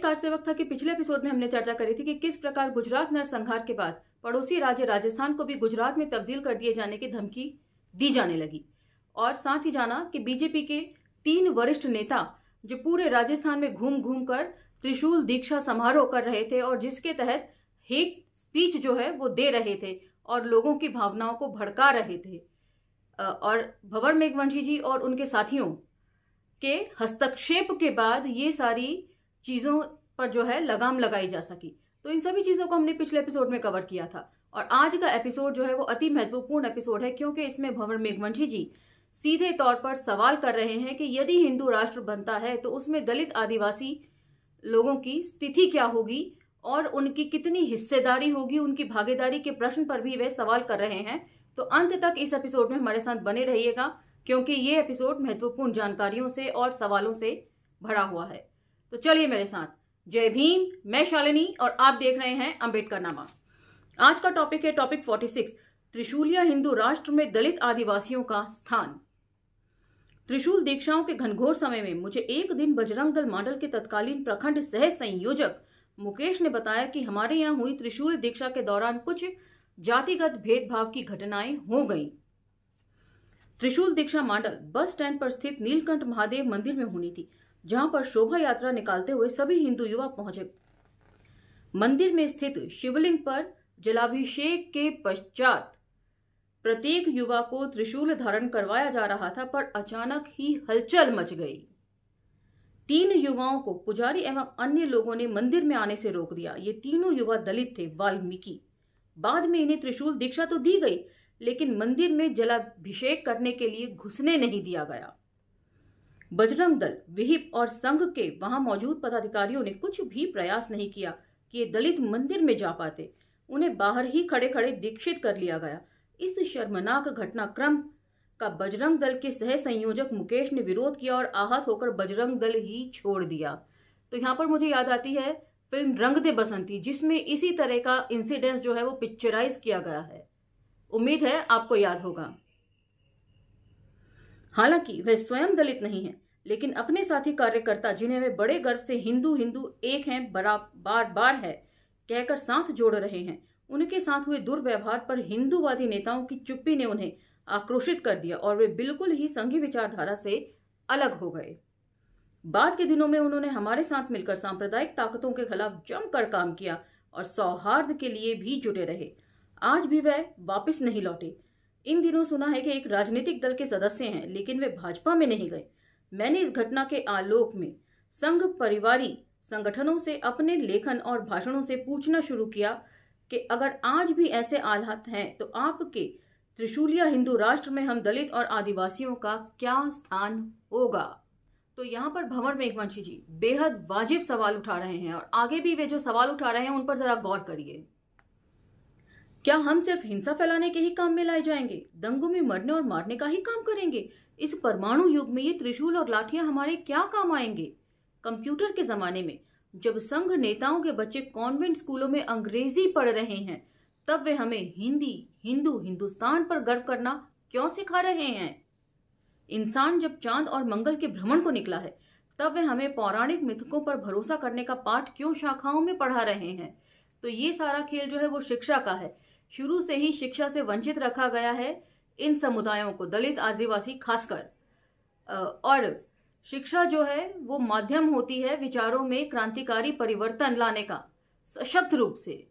आज से वक्त था कि पिछले एपिसोड में हमने चर्चा करी थी कि किस प्रकार गुजरात नरसंहार के बाद पड़ोसी राज्य राजस्थान को भी गुजरात में तब्दील कर दिए जाने की धमकी दी जाने लगी। और साथ ही जाना कि बीजेपी के 3 वरिष्ठ नेता जो पूरे राजस्थान में घूम घूम कर त्रिशूल दीक्षा समारोह कर रहे थे और जिसके तहत हेट स्पीच जो है वो दे रहे थे और लोगों की भावनाओं को भड़का रहे थे, और भंवर मेघवंशी जी और उनके साथियों के हस्तक्षेप के बाद ये सारी चीज़ों पर जो है लगाम लगाई जा सकी। तो इन सभी चीज़ों को हमने पिछले एपिसोड में कवर किया था और आज का एपिसोड जो है वो अति महत्वपूर्ण एपिसोड है, क्योंकि इसमें भंवर मेघवंशी जी सीधे तौर पर सवाल कर रहे हैं कि यदि हिंदू राष्ट्र बनता है तो उसमें दलित आदिवासी लोगों की स्थिति क्या होगी और उनकी कितनी हिस्सेदारी होगी, उनकी भागीदारी के प्रश्न पर भी वे सवाल कर रहे हैं। तो अंत तक इस एपिसोड में हमारे साथ बने रहिएगा, क्योंकि ये एपिसोड महत्वपूर्ण जानकारियों से और सवालों से भरा हुआ है। तो चलिए मेरे साथ। जय भीम, मैं शालिनी और आप देख रहे हैं अम्बेडकरनामा। आज का टॉपिक है टॉपिक 46, त्रिशूलिया हिंदू राष्ट्र में दलित आदिवासियों का स्थान। त्रिशूल दीक्षाओं के घनघोर समय में मुझे एक दिन बजरंग दल मॉडल के तत्कालीन प्रखंड सह संयोजक मुकेश ने बताया कि हमारे यहाँ हुई त्रिशूल दीक्षा के दौरान कुछ जातिगत भेदभाव की घटनाएं हो गईं। त्रिशूल दीक्षा मॉडल बस स्टैंड पर स्थित नीलकंठ महादेव मंदिर में होनी थी, जहां पर शोभा यात्रा निकालते हुए सभी हिंदू युवा पहुंचे। मंदिर में स्थित शिवलिंग पर जलाभिषेक के पश्चात प्रत्येक युवा को त्रिशूल धारण करवाया जा रहा था, पर अचानक ही हलचल मच गई। 3 युवाओं को पुजारी एवं अन्य लोगों ने मंदिर में आने से रोक दिया। ये तीनों युवा दलित थे, वाल्मीकि। बाद में इन्हें त्रिशूल दीक्षा तो दी गई, लेकिन मंदिर में जलाभिषेक करने के लिए घुसने नहीं दिया गया। बजरंग दल, विहिप और संघ के वहां मौजूद पदाधिकारियों ने कुछ भी प्रयास नहीं किया कि ये दलित मंदिर में जा पाते। उन्हें बाहर ही खड़े खड़े दीक्षित कर लिया गया। इस शर्मनाक घटनाक्रम का बजरंग दल के सह संयोजक मुकेश ने विरोध किया और आहत होकर बजरंग दल ही छोड़ दिया। तो यहाँ पर मुझे याद आती है फिल्म रंग दे बसंती, जिसमें इसी तरह का इंसिडेंस जो है वो पिक्चराइज किया गया है। उम्मीद है आपको याद होगा। हालांकि वह स्वयं दलित नहीं है, लेकिन अपने साथी कार्यकर्ता, जिन्हें वे बड़े गर्व से हिंदू हिंदू एक हैं, बार बार है कहकर साथ जोड़ रहे हैं, उनके साथ हुए दुर्व्यवहार पर हिंदूवादी नेताओं की चुप्पी ने उन्हें आक्रोशित कर दिया और वे बिल्कुल ही संघी विचारधारा से अलग हो गए। बाद के दिनों में उन्होंने हमारे साथ मिलकर सांप्रदायिक ताकतों के खिलाफ जमकर काम किया और सौहार्द के लिए भी जुटे रहे। आज भी वह वापस नहीं लौटे। इन दिनों सुना है कि एक राजनीतिक दल के सदस्य हैं, लेकिन वे भाजपा में नहीं गए। मैंने इस घटना के आलोक में संघ परिवारी संगठनों से अपने लेखन और भाषणों से पूछना शुरू किया कि अगर आज भी ऐसे हालात हैं तो आपके त्रिशूलिया हिंदू राष्ट्र में हम दलित और आदिवासियों का क्या स्थान होगा। तो यहाँ पर भंवर मेघवंशी जी बेहद वाजिब सवाल उठा रहे हैं और आगे भी वे जो सवाल उठा रहे हैं उन पर जरा गौर करिए। क्या हम सिर्फ हिंसा फैलाने के ही काम में लाए जाएंगे? दंगों में मरने और मारने का ही काम करेंगे? इस परमाणु युग में ये त्रिशूल और लाठियां हमारे क्या काम आएंगे? कंप्यूटर के जमाने में जब संघ नेताओं के बच्चे कॉन्वेंट स्कूलों में अंग्रेजी पढ़ रहे हैं, तब वे हमें हिंदी, हिंदू, हिंदुस्तान पर गर्व करना क्यों सिखा रहे हैं? इंसान जब चांद और मंगल के भ्रमण को निकला है, तब वे हमें पौराणिक मिथकों पर भरोसा करने का पाठ क्यों शाखाओं में पढ़ा रहे हैं? तो ये सारा खेल जो है वो शिक्षा का है। शुरू से ही शिक्षा से वंचित रखा गया है इन समुदायों को, दलित आदिवासी खासकर। और शिक्षा जो है वो माध्यम होती है विचारों में क्रांतिकारी परिवर्तन लाने का, सशक्त रूप से।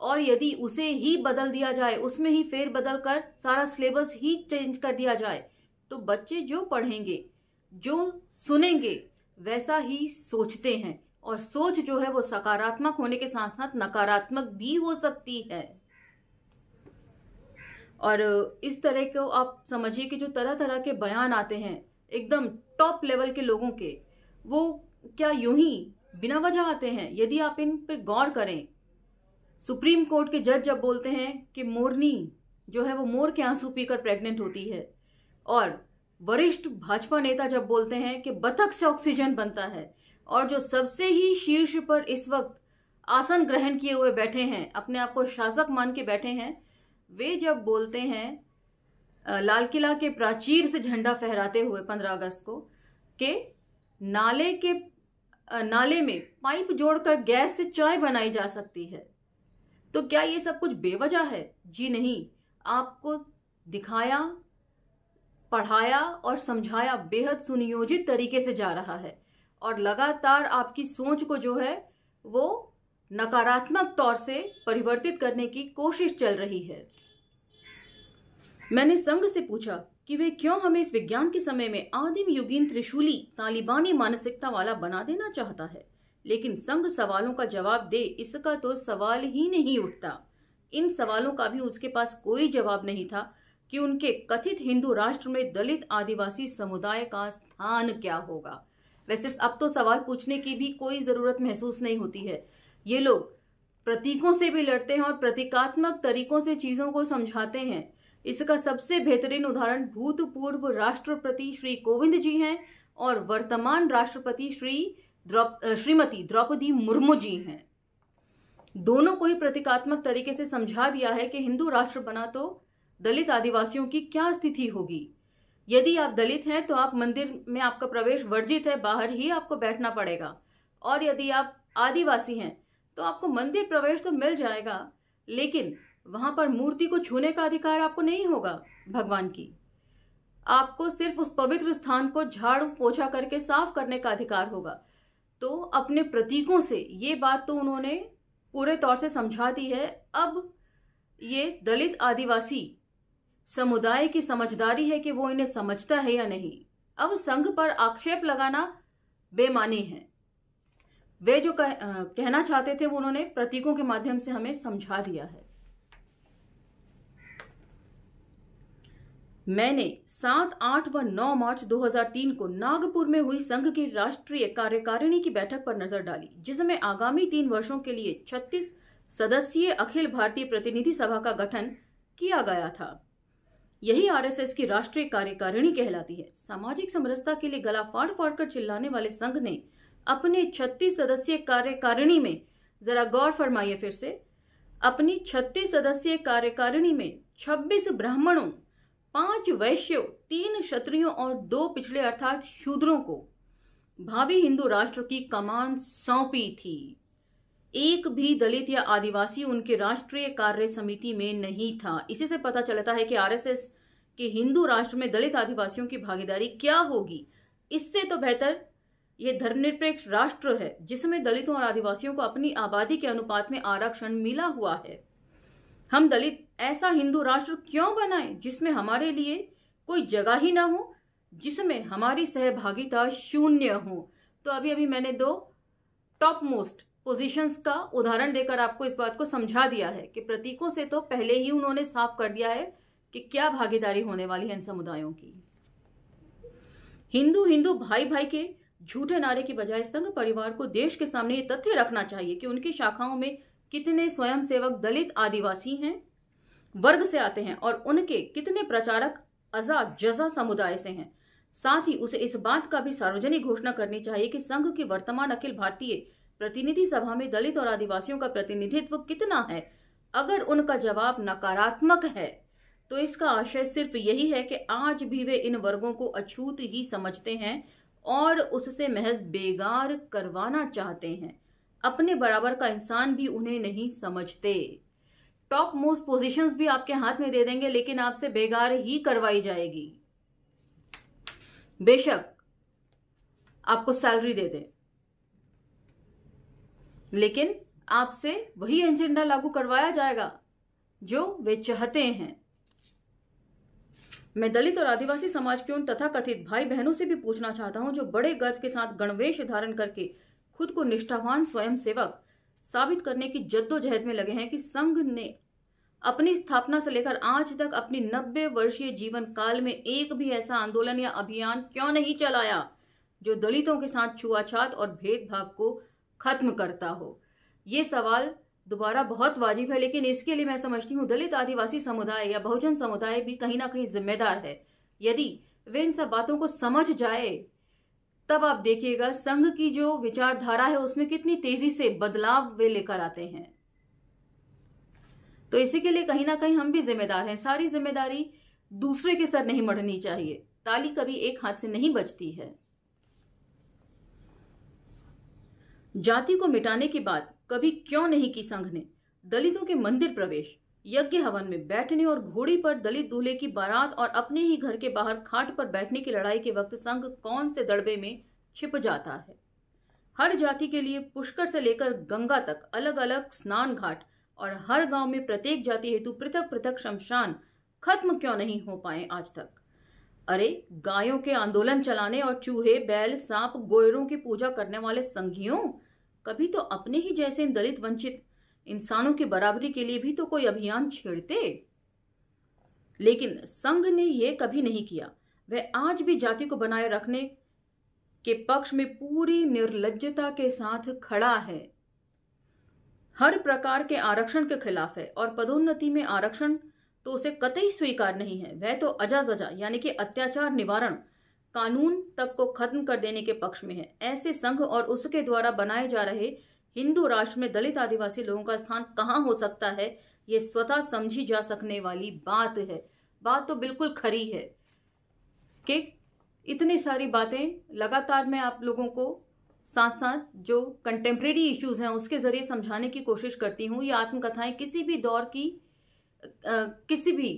और यदि उसे ही बदल दिया जाए, उसमें ही फेर बदल कर सारा सिलेबस ही चेंज कर दिया जाए, तो बच्चे जो पढ़ेंगे, जो सुनेंगे, वैसा ही सोचते हैं। और सोच जो है वो सकारात्मक होने के साथ साथ नकारात्मक भी हो सकती है। और इस तरह को आप समझिए कि जो तरह तरह के बयान आते हैं एकदम टॉप लेवल के लोगों के, वो क्या यूं ही बिना वजह आते हैं? यदि आप इन पर गौर करें, सुप्रीम कोर्ट के जज जब बोलते हैं कि मोरनी जो है वो मोर के आंसू पीकर प्रेग्नेंट होती है, और वरिष्ठ भाजपा नेता जब बोलते हैं कि बतख से ऑक्सीजन बनता है, और जो सबसे ही शीर्ष पर इस वक्त आसन ग्रहण किए हुए बैठे हैं, अपने आप को शासक मान के बैठे हैं, वे जब बोलते हैं लाल किला के प्राचीर से झंडा फहराते हुए 15 अगस्त को, के नाले के नाले में पाइप जोड़कर गैस से चाय बनाई जा सकती है। तो क्या ये सब कुछ बेवजह है? जी नहीं, आपको दिखाया, पढ़ाया और समझाया बेहद सुनियोजित तरीके से जा रहा है और लगातार आपकी सोच को जो है वो नकारात्मक तौर से परिवर्तित करने की कोशिश चल रही है। मैंने संघ से पूछा कि वे क्यों हमें इस विज्ञान के समय में आदिम युगीन त्रिशूली तालिबानी मानसिकता वाला बना देना चाहता है, लेकिन संघ सवालों का जवाब दे, इसका तो सवाल ही नहीं उठता। इन सवालों का भी उसके पास कोई जवाब नहीं था कि उनके कथित हिंदू राष्ट्र में दलित आदिवासी समुदाय का स्थान क्या होगा। वैसे अब तो सवाल पूछने की भी कोई जरूरत महसूस नहीं होती है। ये लोग प्रतीकों से भी लड़ते हैं और प्रतीकात्मक तरीकों से चीजों को समझाते हैं। इसका सबसे बेहतरीन उदाहरण भूतपूर्व राष्ट्रपति श्री कोविंद जी हैं और वर्तमान राष्ट्रपति श्रीमती द्रौपदी मुर्मू जी हैं। दोनों को ही प्रतीकात्मक तरीके से समझा दिया है कि हिंदू राष्ट्र बना तो दलित आदिवासियों की क्या स्थिति होगी। यदि आप दलित हैं तो आप मंदिर में आपका प्रवेश वर्जित है, बाहर ही आपको बैठना पड़ेगा, और यदि आप आदिवासी हैं तो आपको मंदिर प्रवेश तो मिल जाएगा, लेकिन वहां पर मूर्ति को छूने का अधिकार आपको नहीं होगा भगवान की। आपको सिर्फ उस पवित्र स्थान को झाड़ू पोछा करके साफ करने का अधिकार होगा। तो अपने प्रतीकों से ये बात तो उन्होंने पूरे तौर से समझा दी है। अब ये दलित आदिवासी समुदाय की समझदारी है कि वो इन्हें समझता है या नहीं। अब संघ पर आक्षेप लगाना बेमानी है। वे जो कहना चाहते थे वो उन्होंने प्रतीकों के माध्यम से हमें समझा दिया है। मैंने 7, 8 व 9 मार्च 2003 को नागपुर में हुई संघ की राष्ट्रीय कार्यकारिणी की बैठक पर नजर डाली, जिसमें आगामी 3 वर्षों के लिए 36 सदस्यीय अखिल भारतीय प्रतिनिधि सभा का गठन किया गया था। यही आरएसएस की राष्ट्रीय कार्यकारिणी कहलाती है। सामाजिक समरसता के लिए गला फाड़ फाड़ कर चिल्लाने वाले संघ ने अपने 36 सदस्यीय कार्यकारिणी में, जरा गौर फरमाइए फिर से, अपनी 36 सदस्यीय कार्यकारिणी में 26 ब्राह्मणों, 5 वैश्यों, 3 क्षत्रियों और 2 पिछड़े अर्थात शूद्रों को भावी हिंदू राष्ट्र की कमान सौंपी थी। एक भी दलित या आदिवासी उनके राष्ट्रीय कार्य समिति में नहीं था। इसी से पता चलता है कि आरएसएस के हिंदू राष्ट्र में दलित आदिवासियों की भागीदारी क्या होगी। इससे तो बेहतर ये धर्मनिरपेक्ष राष्ट्र है जिसमें दलितों और आदिवासियों को अपनी आबादी के अनुपात में आरक्षण मिला हुआ है। हम दलित ऐसा हिंदू राष्ट्र क्यों बनाएं जिसमें हमारे लिए कोई जगह ही ना हो, जिसमें हमारी सहभागिता शून्य हो। तो अभी मैंने 2 टॉप मोस्ट पोजीशंस का उदाहरण देकर आपको इस बात को समझा दिया है कि प्रतीकों से तो पहले ही उन्होंने साफ कर दिया है कि क्या भागीदारी होने वाली है इन समुदायों की। हिंदू हिंदू भाई भाई के झूठे नारे की बजाय संघ परिवार को देश के सामने ये तथ्य रखना चाहिए कि उनकी शाखाओं में कितने स्वयंसेवक दलित आदिवासी हैं, वर्ग से आते हैं और उनके कितने प्रचारक अज़ा जज़ा समुदाय से हैं। साथ ही उसे इस बात का भी सार्वजनिक घोषणा करनी चाहिए कि संघ की वर्तमान अखिल भारतीय प्रतिनिधि सभा में दलित और आदिवासियों का प्रतिनिधित्व कितना है। अगर उनका जवाब नकारात्मक है तो इसका आशय सिर्फ यही है कि आज भी वे इन वर्गों को अछूत ही समझते हैं और उससे महज बेगार करवाना चाहते हैं। अपने बराबर का इंसान भी उन्हें नहीं समझते। टॉप मोस्ट पोजीशंस भी आपके हाथ में दे देंगे लेकिन आपसे बेगार ही करवाई जाएगी। बेशक आपको सैलरी दे दें, लेकिन आपसे वही एजेंडा लागू करवाया जाएगा जो वे चाहते हैं। मैं दलित और आदिवासी समाज के उन तथाकथित भाई बहनों से भी पूछना चाहता हूं जो बड़े गर्व के साथ गणवेश धारण करके खुद को निष्ठावान स्वयंसेवक साबित करने की जद्दोजहद में लगे हैं कि संघ ने अपनी स्थापना से लेकर आज तक अपनी 90 वर्षीय जीवन काल में एक भी ऐसा आंदोलन या अभियान क्यों नहीं चलाया जो दलितों के साथ छुआछात और भेदभाव को खत्म करता हो। ये सवाल दोबारा बहुत वाजिब है, लेकिन इसके लिए मैं समझती हूँ दलित आदिवासी समुदाय या बहुजन समुदाय भी कहीं ना कहीं जिम्मेदार है। यदि वे इन सब बातों को समझ जाए तब आप देखिएगा संघ की जो विचारधारा है उसमें कितनी तेजी से बदलाव वे लेकर आते हैं। तो इसी के लिए कहीं ना कहीं हम भी जिम्मेदार हैं। सारी जिम्मेदारी दूसरे के सर नहीं मढ़नी चाहिए। ताली कभी एक हाथ से नहीं बजती है। जाति को मिटाने की बात कभी क्यों नहीं की संघ ने? दलितों के मंदिर प्रवेश, यज्ञ हवन में बैठने और घोड़ी पर दलित दूल्हे की बारात और अपने ही घर के बाहर खाट पर बैठने की लड़ाई के वक्त संघ कौन से दड़बे में छिप जाता है? हर जाति के लिए पुष्कर से लेकर गंगा तक अलग अलग स्नान घाट और हर गांव में प्रत्येक जाति हेतु पृथक पृथक शमशान खत्म क्यों नहीं हो पाए आज तक? अरे गायों के आंदोलन चलाने और चूहे बैल सांप गोयरों की पूजा करने वाले संघियों, कभी तो अपने ही जैसे इन दलित वंचित इंसानों की बराबरी के लिए भी तो कोई अभियान छेड़ते। लेकिन संघ ने यह कभी नहीं किया। वह आज भी जाति को बनाए रखने के पक्ष में पूरी निर्लज्जता के साथ खड़ा है, हर प्रकार के आरक्षण के खिलाफ है और पदोन्नति में आरक्षण तो उसे कतई स्वीकार नहीं है। वह तो अजाजजा यानी कि अत्याचार निवारण कानून तक को खत्म कर देने के पक्ष में है। ऐसे संघ और उसके द्वारा बनाए जा रहे हिंदू राष्ट्र में दलित आदिवासी लोगों का स्थान कहां हो सकता है, ये स्वतः समझी जा सकने वाली बात है। बात तो बिल्कुल खरी है कि इतनी सारी बातें लगातार मैं आप लोगों को साथ साथ जो कंटेम्प्रेरी इश्यूज हैं उसके जरिए समझाने की कोशिश करती हूँ। ये आत्मकथाएं किसी भी दौर की किसी भी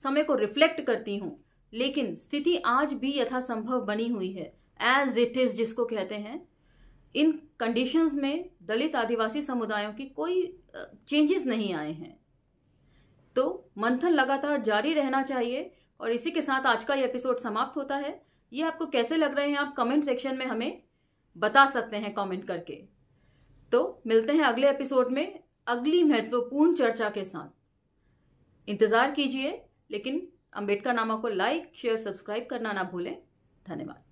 समय को रिफ्लेक्ट करती हूँ, लेकिन स्थिति आज भी यथासंभव बनी हुई है, एज इट इज जिसको कहते हैं। इन कंडीशंस में दलित आदिवासी समुदायों की कोई चेंजेस नहीं आए हैं, तो मंथन लगातार जारी रहना चाहिए। और इसी के साथ आज का ये एपिसोड समाप्त होता है। ये आपको कैसे लग रहे हैं आप कमेंट सेक्शन में हमें बता सकते हैं कमेंट करके। तो मिलते हैं अगले एपिसोड में अगली महत्वपूर्ण चर्चा के साथ। इंतजार कीजिए, लेकिन अंबेडकर नामा को लाइक शेयर सब्सक्राइब करना ना भूलें। धन्यवाद।